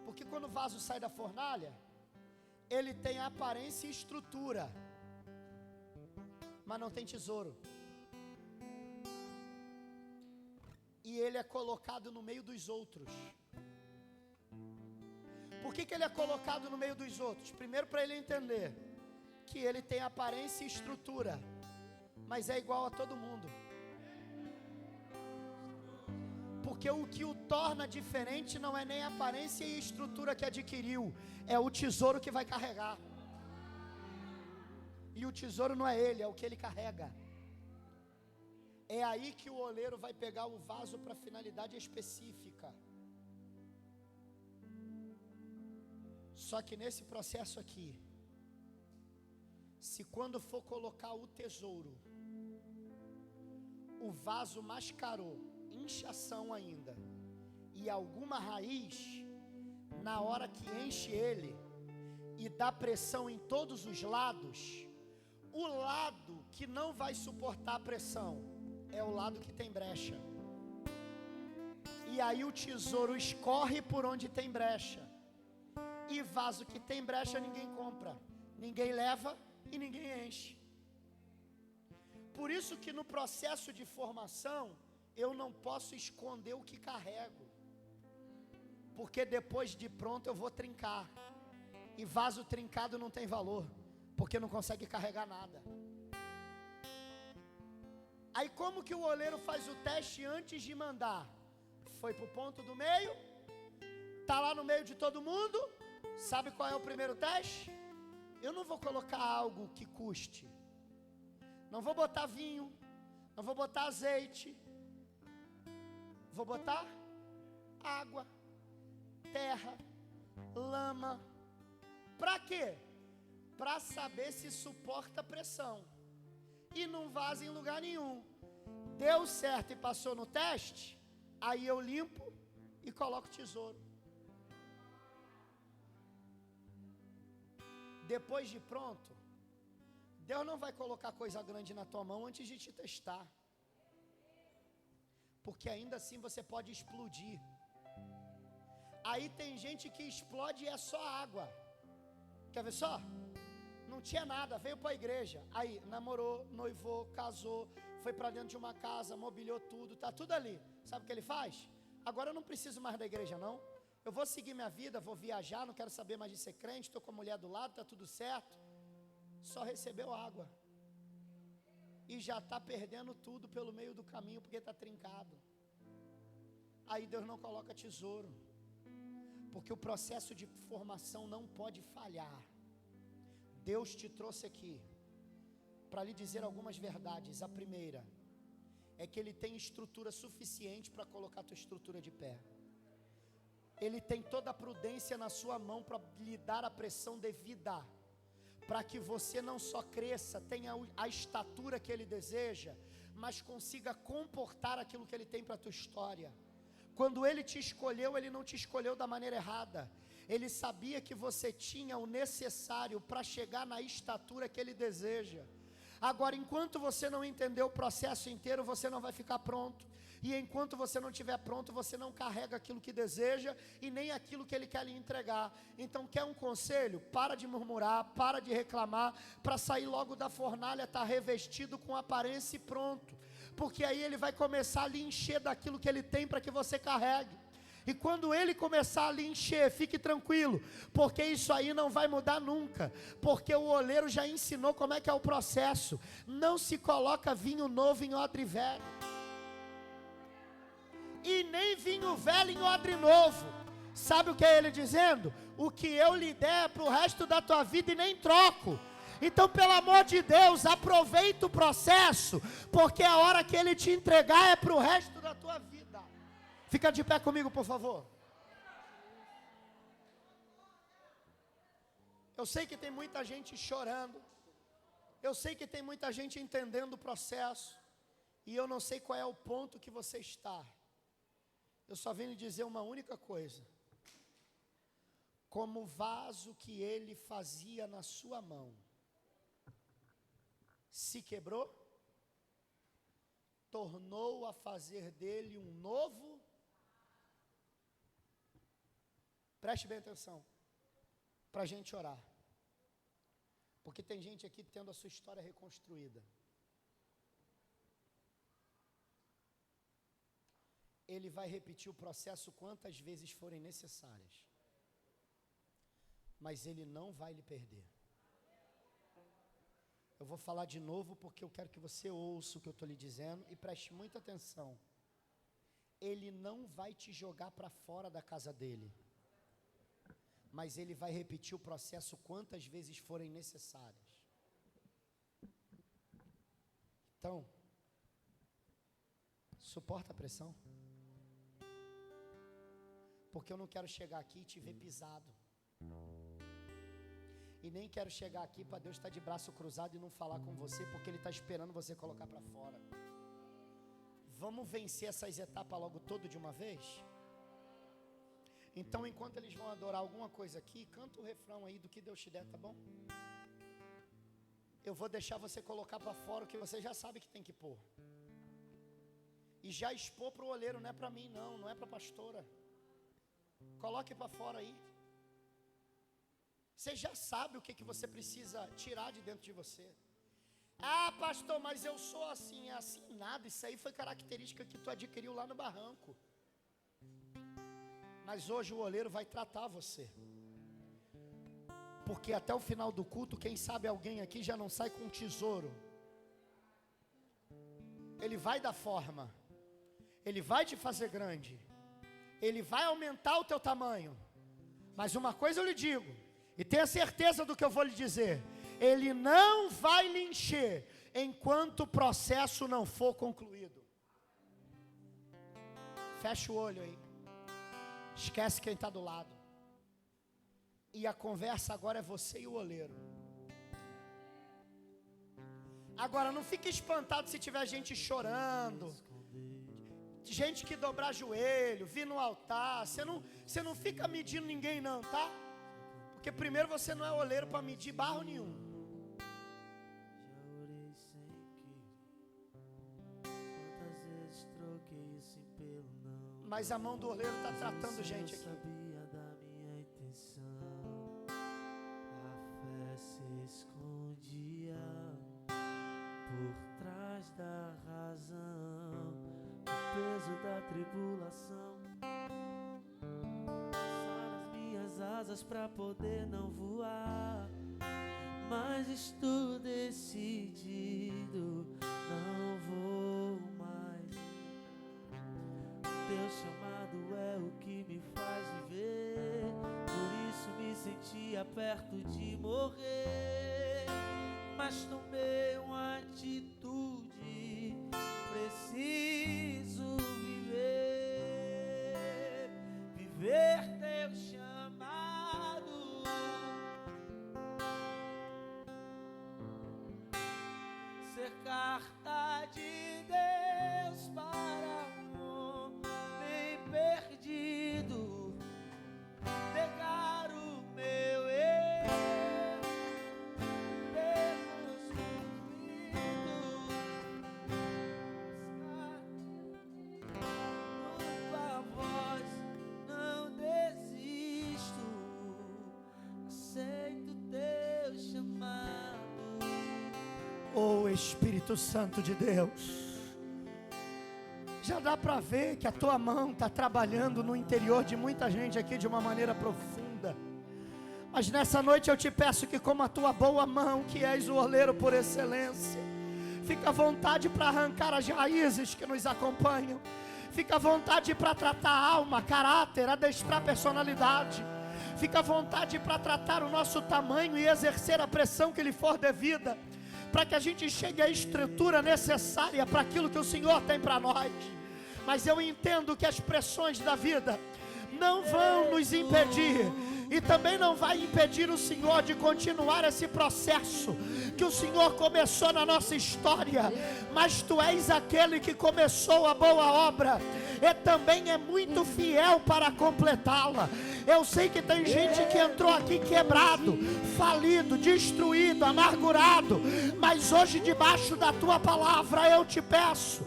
Porque quando o vaso sai da fornalha, ele tem aparência e estrutura, mas não tem tesouro. E ele é colocado no meio dos outros. Por que ele é colocado no meio dos outros? Primeiro, para ele entender que ele tem aparência e estrutura, mas é igual a todo mundo. Porque o que o torna diferente não é nem a aparência e a estrutura que adquiriu, é o tesouro que vai carregar. E o tesouro não é ele, é o que ele carrega. É aí que o oleiro vai pegar o vaso para finalidade específica. Só que nesse processo aqui, se quando for colocar o tesouro, o vaso mascarou, inchação ainda, e alguma raiz, na hora que enche ele e dá pressão em todos os lados, o lado que não vai suportar a pressão é o lado que tem brecha. E aí o tesouro escorre por onde tem brecha. E vaso que tem brecha ninguém compra, ninguém leva e ninguém enche. Por isso que no processo de formação eu não posso esconder o que carrego, porque depois de pronto eu vou trincar. E vaso trincado não tem valor, porque não consegue carregar nada. Aí como que o oleiro faz o teste antes de mandar? Foi para o ponto do meio, está lá no meio de todo mundo. Sabe qual é o primeiro teste? Eu não vou colocar algo que custe, não vou botar vinho, não vou botar azeite, vou botar água, terra, lama. Para quê? Para saber se suporta pressão. E não vaza em lugar nenhum. Deu certo e passou no teste, aí eu limpo e coloco tesouro. Depois de pronto, Deus não vai colocar coisa grande na tua mão antes de te testar, porque ainda assim você pode explodir. Aí tem gente que explode e é só água. Quer ver só? Não tinha nada, veio para a igreja, aí namorou, noivou, casou, foi para dentro de uma casa, mobiliou tudo, tá tudo ali. Sabe o que ele faz? Agora eu não preciso mais da igreja não, eu vou seguir minha vida, vou viajar, não quero saber mais de ser crente, estou com a mulher do lado, tá tudo certo. Só recebeu água e já está perdendo tudo pelo meio do caminho, porque está trincado. Aí Deus não coloca tesouro, porque o processo de formação não pode falhar. Deus te trouxe aqui para lhe dizer algumas verdades. A primeira é que Ele tem estrutura suficiente para colocar a tua estrutura de pé. Ele tem toda a prudência na sua mão para lhe dar a pressão devida. para que você não só cresça, tenha a estatura que Ele deseja, mas consiga comportar aquilo que Ele tem para a tua história. Quando Ele te escolheu, Ele não te escolheu da maneira errada. Ele sabia que você tinha o necessário para chegar na estatura que Ele deseja. Agora, enquanto você não entender o processo inteiro, você não vai ficar pronto. E enquanto você não estiver pronto, você não carrega aquilo que deseja e nem aquilo que Ele quer lhe entregar. Então, quer um conselho? Para de murmurar, para de reclamar, para sair logo da fornalha, estar revestido com aparência e pronto. Porque aí Ele vai começar a lhe encher daquilo que Ele tem para que você carregue. E quando Ele começar a lhe encher, fique tranquilo, porque isso aí não vai mudar nunca, porque o oleiro já ensinou como é que é o processo. Não se coloca vinho novo em odre velho, e nem vinho velho em odre novo. Sabe o que é Ele dizendo? O que eu lhe der é para o resto da tua vida e nem troco. Então, pelo amor de Deus, aproveita o processo, porque a hora que Ele te entregar é para o resto da tua vida. Fica de pé comigo, por favor. Eu sei que tem muita gente chorando. Eu sei que tem muita gente entendendo o processo. E eu não sei qual é o ponto que você está. Eu só venho lhe dizer uma única coisa. Como o vaso que Ele fazia na sua mão se quebrou, tornou a fazer dele um novo. Preste bem atenção, para a gente orar, porque tem gente aqui tendo a sua história reconstruída. Ele vai repetir o processo quantas vezes forem necessárias, mas Ele não vai lhe perder. Eu vou falar de novo porque eu quero que você ouça o que eu estou lhe dizendo e preste muita atenção. Ele não vai te jogar para fora da casa dele, mas Ele vai repetir o processo quantas vezes forem necessárias. Então, suporta a pressão, porque eu não quero chegar aqui e te ver pisado, e nem quero chegar aqui para Deus estar de braço cruzado e não falar com você, porque Ele está esperando você colocar para fora. Vamos vencer essas etapas logo todo de uma vez? Então, enquanto eles vão adorar alguma coisa aqui, canta o refrão aí do que Deus te der, tá bom? Eu vou deixar você colocar para fora o que você já sabe que tem que pôr. E já expor para o oleiro, não é para mim não é para a pastora. Coloque para fora aí. Você já sabe o que você precisa tirar de dentro de você. Ah, pastor, mas eu sou assim. É assim nada, isso aí foi característica que tu adquiriu lá no barranco. Mas hoje o oleiro vai tratar você. Porque até o final do culto, quem sabe alguém aqui já não sai com um tesouro. Ele vai dar forma. Ele vai te fazer grande. Ele vai aumentar o teu tamanho. Mas uma coisa eu lhe digo, e tenha certeza do que eu vou lhe dizer: Ele não vai lhe encher enquanto o processo não for concluído. Fecha o olho aí. Esquece quem está do lado. E a conversa agora é você e o oleiro. Agora não fique espantado se tiver gente chorando, gente que dobrar joelho, vir no altar. Você não fica medindo ninguém não, tá? Porque primeiro você não é oleiro para medir barro nenhum. Mas a mão do oleiro está tratando gente aqui. Sabia da minha intenção, a fé se escondia por trás da razão, o peso da tribulação. Só as minhas asas pra poder não voar, mas estou decidido, não vou mais. Teu chamado é o que me faz viver, por isso me sentia perto de morrer. Mas tomei uma atitude, preciso viver, viver teu chamado. ser carta de Deus para um homem perdido, negar o meu eu pelos cumpridos, tua voz não desisto, aceito teu chamado. Oh Espírito Santo de Deus, já dá para ver que a tua mão está trabalhando no interior de muita gente aqui de uma maneira profunda. Mas nessa noite eu te peço que, como a tua boa mão, que és o oleiro por excelência, fica à vontade para arrancar as raízes que nos acompanham, fica à vontade para tratar a alma, caráter, adestrar personalidade, fica à vontade para tratar o nosso tamanho e exercer a pressão que lhe for devida, para que a gente chegue à estrutura necessária para aquilo que o Senhor tem para nós. Mas eu entendo que as pressões da vida não vão nos impedir, e também não vai impedir o Senhor de continuar esse processo que o Senhor começou na nossa história. Mas Tu és aquele que começou a boa obra e também é muito fiel para completá-la. Eu sei que tem gente que entrou aqui quebrado, falido, destruído, amargurado, mas hoje, debaixo da Tua palavra, eu te peço,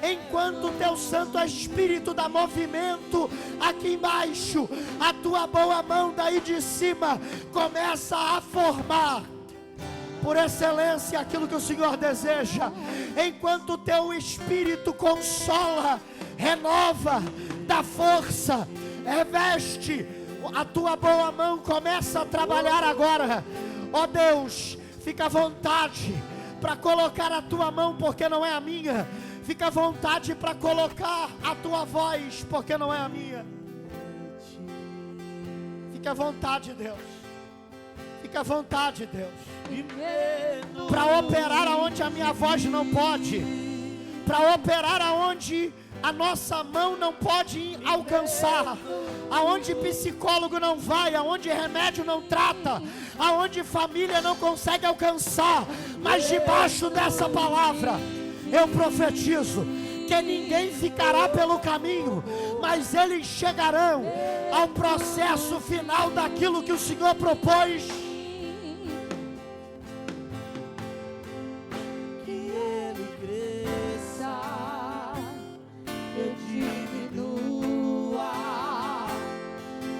enquanto o Teu Santo Espírito dá movimento aqui embaixo, a Tua boa mão daí de cima começa a formar por excelência aquilo que o Senhor deseja. Enquanto o Teu Espírito consola, renova, dá força, reveste, a Tua boa mão começa a trabalhar agora. Ó Deus, fica à vontade para colocar a Tua mão, porque não é a minha. Fica à vontade para colocar a Tua voz, porque não é a minha. Fica à vontade, Deus. Fica à vontade, Deus. Para operar aonde a minha voz não pode, para operar aonde a nossa mão não pode alcançar, aonde psicólogo não vai, aonde remédio não trata, aonde família não consegue alcançar. Mas debaixo dessa palavra eu profetizo que ninguém ficará pelo caminho, mas eles chegarão ao processo final daquilo que o Senhor propôs. Que Ele cresça, eu diminua,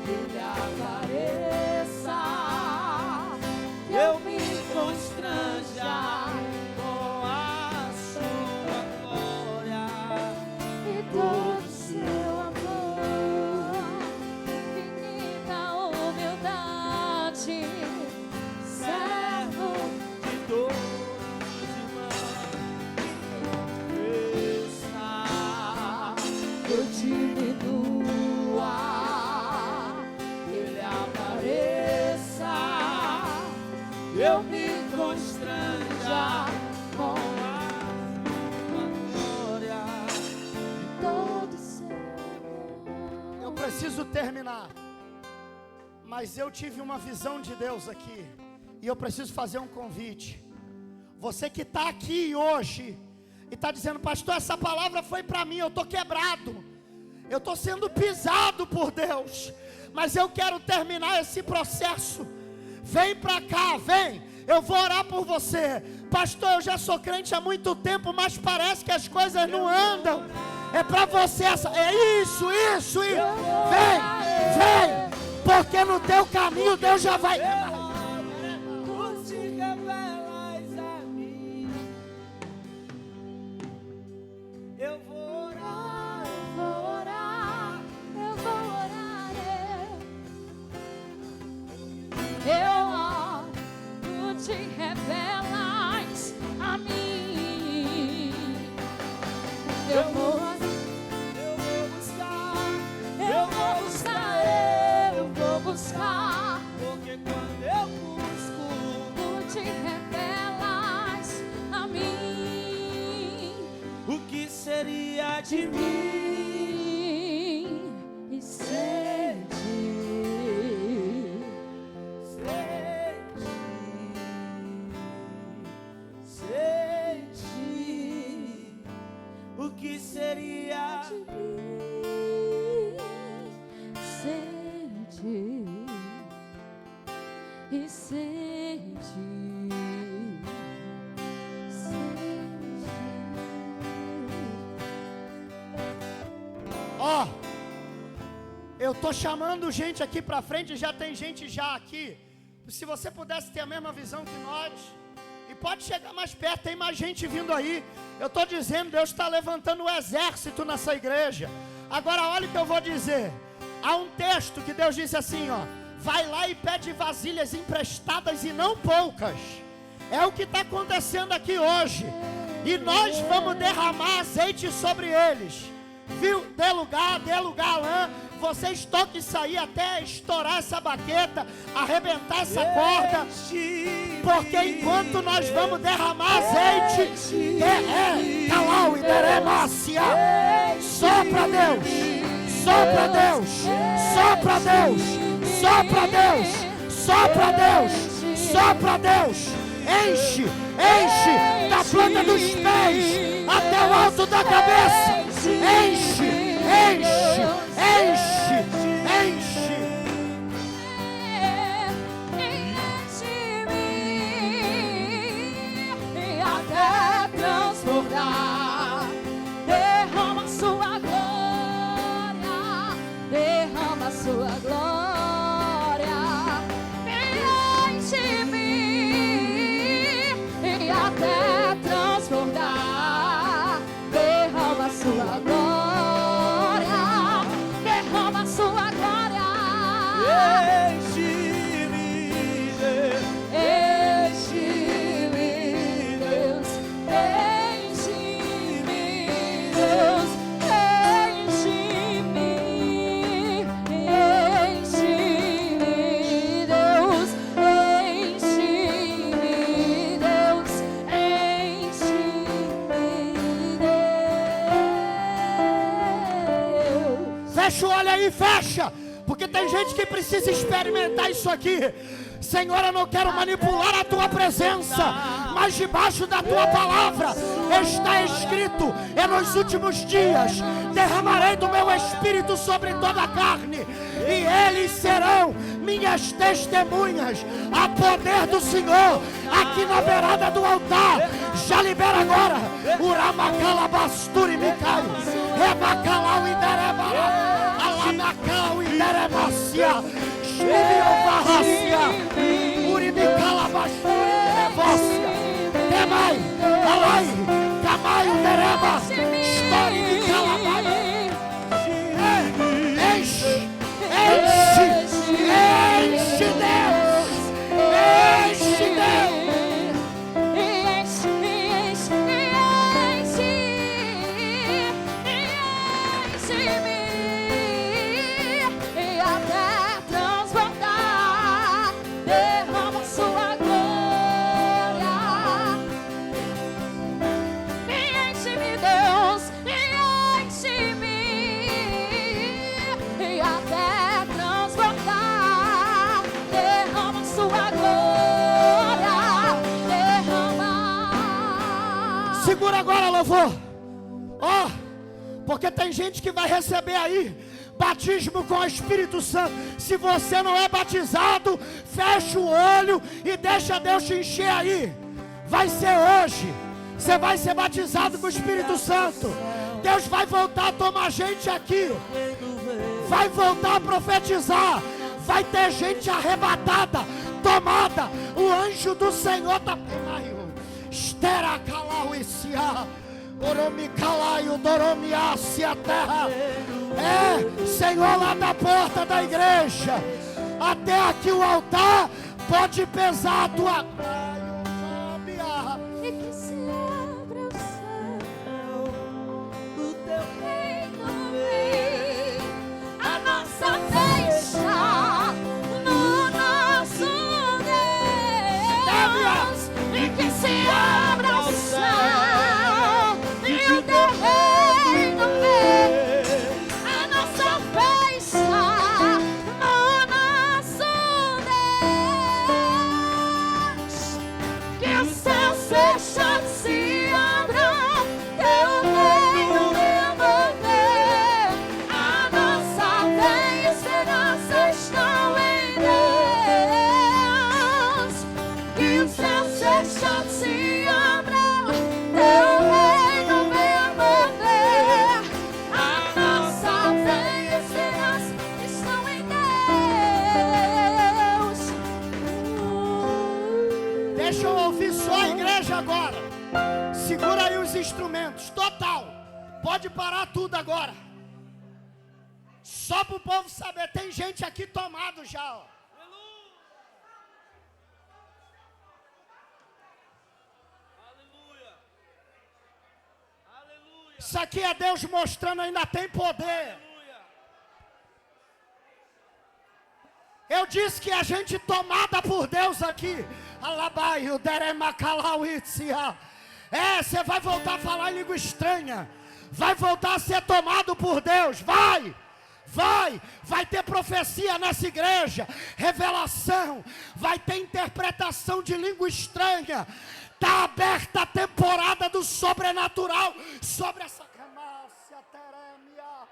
que Ele apareça, eu me constranja com a sua glória e todo o seu amor, infinita humildade, servo de todos os irmãos. Eu diminua, Ele apareça, eu me constranja com a glória de todo o seu amor. Eu preciso terminar, mas eu tive uma visão de Deus aqui, e eu preciso fazer um convite. Você que está aqui hoje e está dizendo: pastor, essa palavra foi para mim, eu estou quebrado, eu estou sendo pisado por Deus, mas eu quero terminar esse processo. Vem para cá, vem, eu vou orar por você. Pastor, eu já sou crente há muito tempo, mas parece que as coisas não andam. É para você essa, é isso. Vem, porque no teu caminho Deus já vai. Tu te revelas a mim. Eu vou orar, Eu oro, Tu te revelas a mim. Eu vou buscar, porque quando eu busco, Tu te revelas a mim. o que seria de mim? E sede. Sei. que seria? Sente e sente. Ó, eu tô chamando gente aqui pra frente, já tem gente já aqui. Se você pudesse ter a mesma visão que nós, e pode chegar mais perto, tem mais gente vindo aí. Eu tô dizendo, Deus está levantando um exército nessa igreja. Agora olha o que eu vou dizer. Há um texto que Deus disse assim, ó: vai lá e pede vasilhas emprestadas e não poucas. É o que está acontecendo aqui hoje. E nós vamos derramar azeite sobre eles. Viu? Dê lugar, Alain. Vocês toquem isso aí até estourar essa baqueta, arrebentar essa corda. Porque enquanto nós vamos derramar azeite, Calau e Deremácia. Sopra Deus, sopra Deus, sopra Deus, sopra Deus, sopra Deus, sopra Deus. Enche, enche da planta dos pés até o alto da cabeça. Enche, enche, enche, enche. Enche-me até transbordar. Derrama a sua glória, derrama a sua glória. Enche-me até transbordar. Derrama a sua glória, derrama a sua glória. Enche-me, Enche-me, Deus, enche-me, Deus, enche-me, enche-me, Deus, enche-me, Deus, enche-me, Deus. Fecha o olho aí, fecha. Porque tem gente que precisa experimentar isso aqui. Senhor, eu não quero manipular a tua presença, mas debaixo da tua palavra está escrito: e nos últimos dias derramarei do meu espírito sobre toda a carne, e eles serão minhas testemunhas. A poder do Senhor aqui na beirada do altar. Já libera agora. Uramacalabasturi Micai, Rebacalau e Derebara, Alamacau e Deremacia, Shibiovarracia, Urimicalabasturi Derebócia, Temai, Alai, Camai o Dereba, História de Calabai. Enche, enche, enche Deus, enche Deus. Segura agora, louvor. Ó, porque tem gente que vai receber aí batismo com o Espírito Santo. Se você não é batizado, fecha o olho e deixa Deus te encher aí. Vai ser hoje. Você vai ser batizado com o Espírito Santo. Deus vai voltar a tomar gente aqui. Vai voltar a profetizar. Vai ter gente arrebatada, tomada. O anjo do Senhor está... Estera calau e sia, oromicalaio, doromiasse a terra. Senhor, lá da porta da igreja até aqui o altar pode pesar a tua. E que se abra o céu, o teu reino vem, a nossa festa no nosso Deus. E que se abra o céu e o teu reino vem, a nossa festa no nosso Deus. Que os céus fechados se abram, teu reino Deixa eu ouvir só a igreja agora. Segura aí os instrumentos, total. Pode parar tudo agora. Só para o povo saber, tem gente aqui tomado já, ó. Isso aqui é Deus mostrando ainda tem poder. Eu disse que a gente tomada por Deus aqui. Alabaio, deremacalauitzia. Você vai voltar a falar em língua estranha. Vai voltar a ser tomado por Deus. Vai ter profecia nessa igreja. Revelação. Vai ter interpretação de língua estranha. Está aberta a temporada do sobrenatural sobre essa camácia terêmia.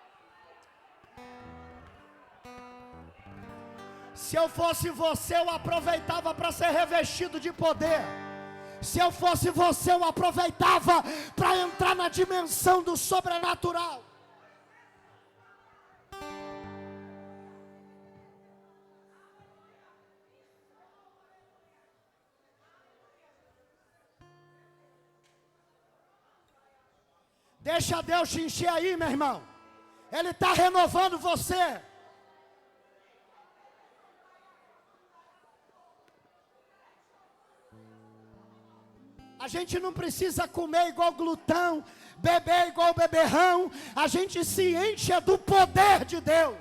Se eu fosse você, eu aproveitava para ser revestido de poder. Se eu fosse você, eu aproveitava para entrar na dimensão do sobrenatural. Deixa Deus te encher aí, meu irmão. Ele está renovando você. A gente não precisa comer igual glutão, beber igual beberrão. A gente se enche do poder de Deus.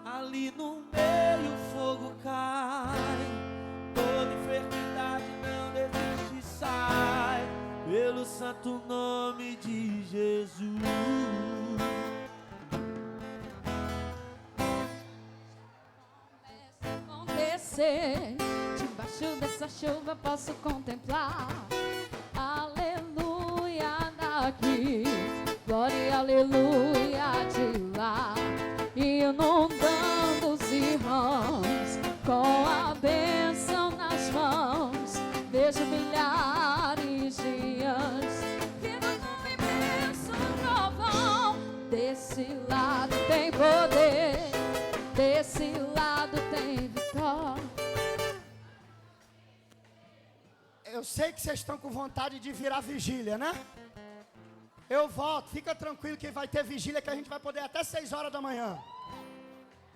Ali no meio o fogo cai, toda enfermidade não desiste e sai, pelo santo nome de Jesus. Começa a acontecer, debaixo dessa chuva posso contemplar. Aleluia daqui, glória e aleluia de lá. Inundando os irmãos, com a bênção nas mãos, vejo milhares de anjos, vindo num imenso trovão. Desse lado tem poder, desse lado tem vitória. Eu sei que vocês estão com vontade de virar vigília, né? Eu volto, fica tranquilo que vai ter vigília que a gente vai poder até 6 horas da manhã.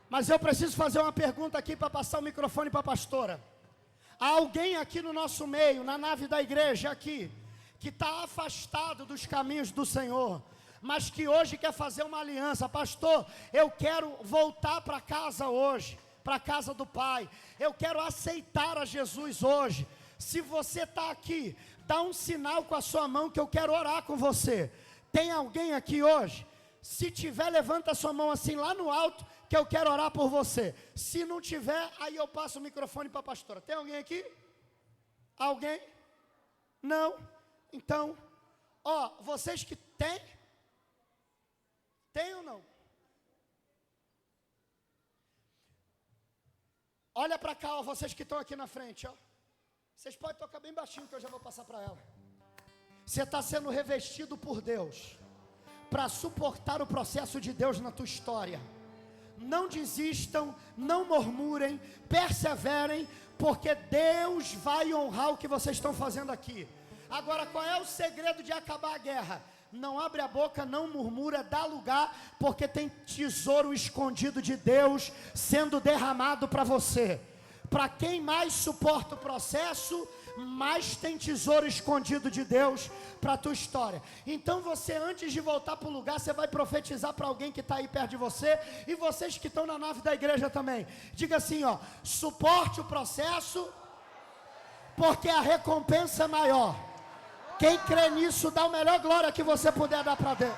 Mas eu preciso fazer uma pergunta aqui para passar o microfone para a pastora. Há alguém aqui no nosso meio, na nave da igreja aqui, que está afastado dos caminhos do Senhor, mas que hoje quer fazer uma aliança. Pastor, eu quero voltar para casa hoje, para a casa do Pai. Eu quero aceitar a Jesus hoje. Se você está aqui, dá um sinal com a sua mão que eu quero orar com você. Tem alguém aqui hoje? Se tiver, levanta a sua mão assim lá no alto, que eu quero orar por você. Se não tiver, aí eu passo o microfone para a pastora. Tem alguém aqui? Alguém? Não? Então, vocês que têm? Tem ou não? Olha para cá, vocês que estão aqui na frente, Vocês podem tocar bem baixinho que eu já vou passar para ela. Você está sendo revestido por Deus para suportar o processo de Deus na tua história. Não desistam, não murmurem, perseverem, porque Deus vai honrar o que vocês estão fazendo aqui. Agora, qual é o segredo de acabar a guerra? Não abre a boca, não murmura, dá lugar, porque tem tesouro escondido de Deus sendo derramado para você. Para quem mais suporta o processo, mais tem tesouro escondido de Deus para a tua história. Então você, antes de voltar para o lugar, você vai profetizar para alguém que está aí perto de você, e vocês que estão na nave da igreja também. Diga assim, suporte o processo, porque a recompensa é maior. Quem crê nisso, dá a melhor glória que você puder dar para Deus.